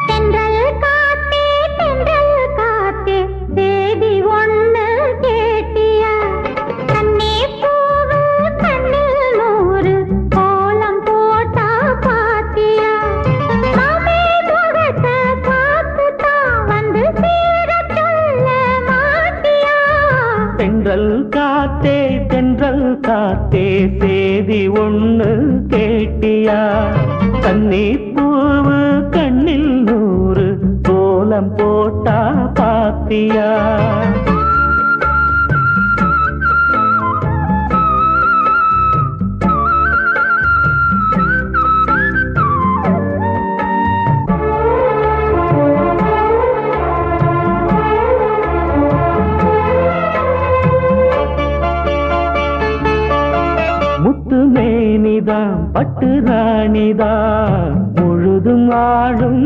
தென்றல் காத்தே தென்றல் காத்தே தேதி ஒண்ணு கேட்டியா கண்ணே பூவு கண்ணில் நூறு கோலம் போட்டா பாத்தியா மாமே முகத்தை பார்த்துதான் வந்து சேர சொல்ல மாட்டியா தென்றல் காத்தே சேதி ஒண்ணு கேட்டியா கண்ணீர் பூவு கண்ணில் நூறு கோலம் போட்டா பாத்தியா முத்து மேனிதான் பட்டு ராணிதான் முழுதும் ஆடும்